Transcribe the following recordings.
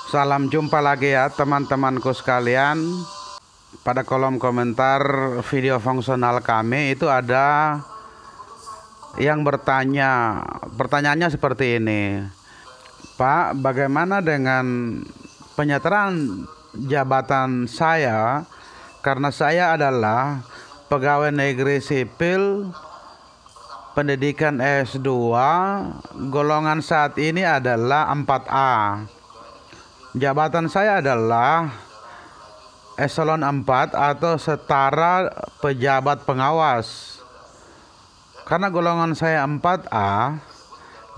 Salam jumpa lagi ya teman-temanku sekalian. Pada kolom komentar video fungsional kami itu ada yang bertanya. Pertanyaannya seperti ini. Pak, bagaimana dengan penyetaraan jabatan saya? Karena saya adalah pegawai negeri sipil pendidikan S2, golongan saat ini adalah 4A. Jabatan saya adalah eselon 4 atau setara pejabat pengawas. Karena golongan saya 4A,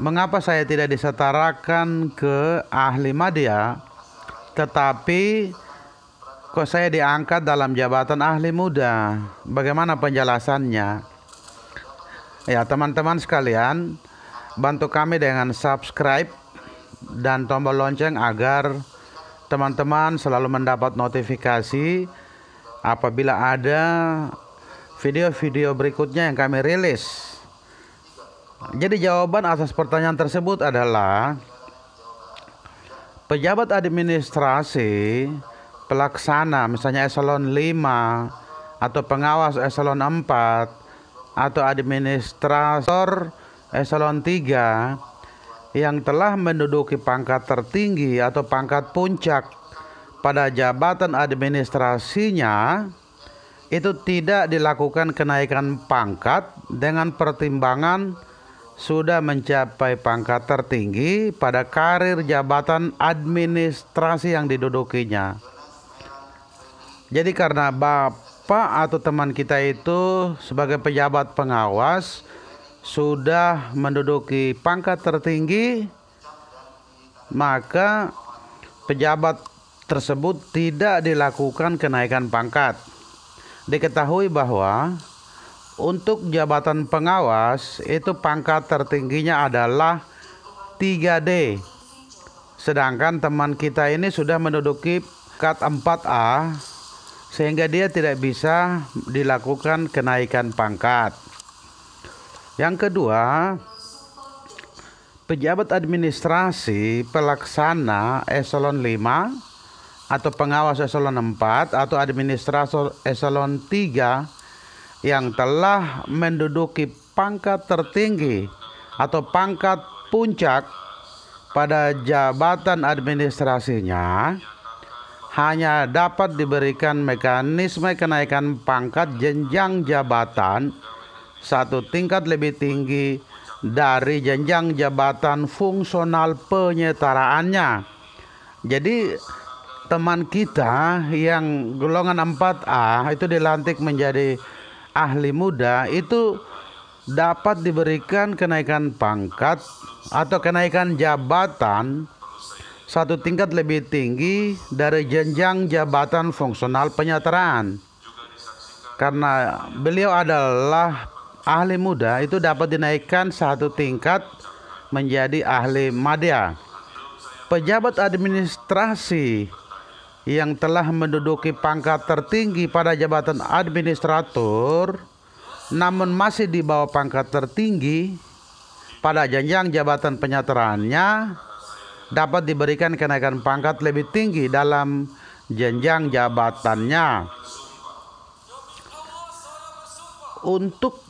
mengapa saya tidak disetarakan ke ahli madya, tetapi kok saya diangkat dalam jabatan ahli muda? Bagaimana penjelasannya? Ya teman-teman sekalian, bantu kami dengan subscribe dan tombol lonceng agar teman-teman selalu mendapat notifikasi apabila ada video-video berikutnya yang kami rilis. Jadi jawaban atas pertanyaan tersebut adalah pejabat administrasi pelaksana misalnya eselon 5 atau pengawas eselon 4 atau administrator eselon 3 yang telah menduduki pangkat tertinggi atau pangkat puncak pada jabatan administrasinya itu tidak dilakukan kenaikan pangkat dengan pertimbangan sudah mencapai pangkat tertinggi pada karir jabatan administrasi yang didudukinya. Jadi karena Bapak atau teman kita itu sebagai pejabat pengawas sudah menduduki pangkat tertinggi, maka pejabat tersebut tidak dilakukan kenaikan pangkat. Diketahui bahwa untuk jabatan pengawas itu pangkat tertingginya adalah 3D. Sedangkan teman kita ini sudah menduduki pangkat 4A, sehingga dia tidak bisa dilakukan kenaikan pangkat. Yang kedua, pejabat administrasi pelaksana eselon 5 atau pengawas eselon 4 atau administrator eselon 3 yang telah menduduki pangkat tertinggi atau pangkat puncak pada jabatan administrasinya hanya dapat diberikan mekanisme kenaikan pangkat jenjang jabatan satu tingkat lebih tinggi dari jenjang jabatan fungsional penyetaraannya. Jadi teman kita yang golongan 4A itu dilantik menjadi ahli muda itu dapat diberikan kenaikan pangkat atau kenaikan jabatan satu tingkat lebih tinggi dari jenjang jabatan fungsional penyetaraan. Karena beliau adalah ahli muda, itu dapat dinaikkan satu tingkat menjadi ahli madya. Pejabat administrasi yang telah menduduki pangkat tertinggi pada jabatan administrator namun masih di bawah pangkat tertinggi pada jenjang jabatan penyetaraannya dapat diberikan kenaikan pangkat lebih tinggi dalam jenjang jabatannya. Untuk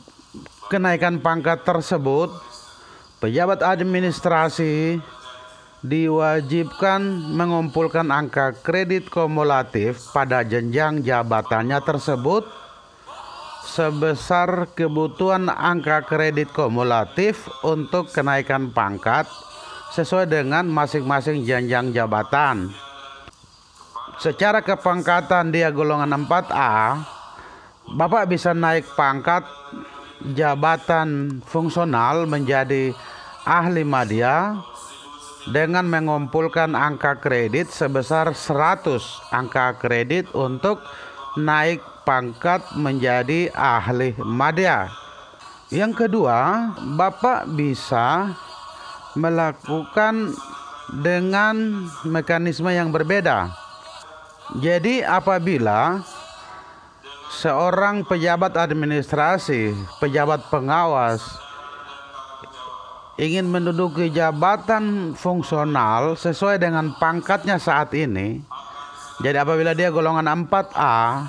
kenaikan pangkat tersebut, pejabat administrasi diwajibkan mengumpulkan angka kredit kumulatif pada jenjang jabatannya tersebut sebesar kebutuhan angka kredit kumulatif untuk kenaikan pangkat sesuai dengan masing-masing jenjang jabatan. Secara kepangkatan dia golongan 4A, Bapak bisa naik pangkat jabatan fungsional menjadi ahli madya dengan mengumpulkan angka kredit sebesar 100 angka kredit untuk naik pangkat menjadi ahli madya. Yang kedua, Bapak bisa melakukan dengan mekanisme yang berbeda. Jadi apabila seorang pejabat administrasi, pejabat pengawas ingin menduduki jabatan fungsional sesuai dengan pangkatnya saat ini. Jadi apabila dia golongan 4A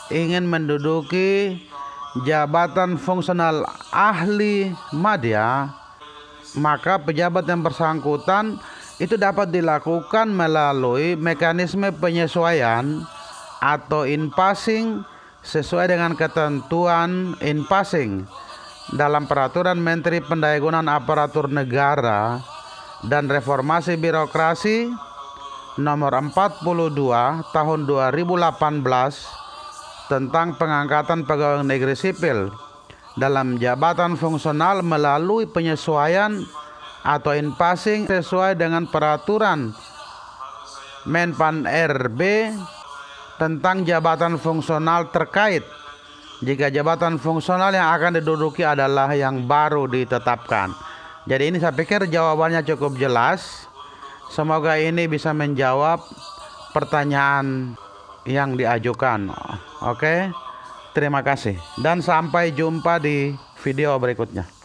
ingin menduduki jabatan fungsional ahli madya, maka pejabat yang bersangkutan itu dapat dilakukan melalui mekanisme penyesuaian atau in-passing sesuai dengan ketentuan in-passing dalam Peraturan Menteri Pendayagunaan Aparatur Negara dan Reformasi Birokrasi nomor 42 tahun 2018 tentang pengangkatan pegawai negeri sipil dalam jabatan fungsional melalui penyesuaian atau in-passing sesuai dengan Peraturan Menpan RB tentang jabatan fungsional terkait jika jabatan fungsional yang akan diduduki adalah yang baru ditetapkan. Jadi ini saya pikir jawabannya cukup jelas. Semoga ini bisa menjawab pertanyaan yang diajukan. Oke, terima kasih dan sampai jumpa di video berikutnya.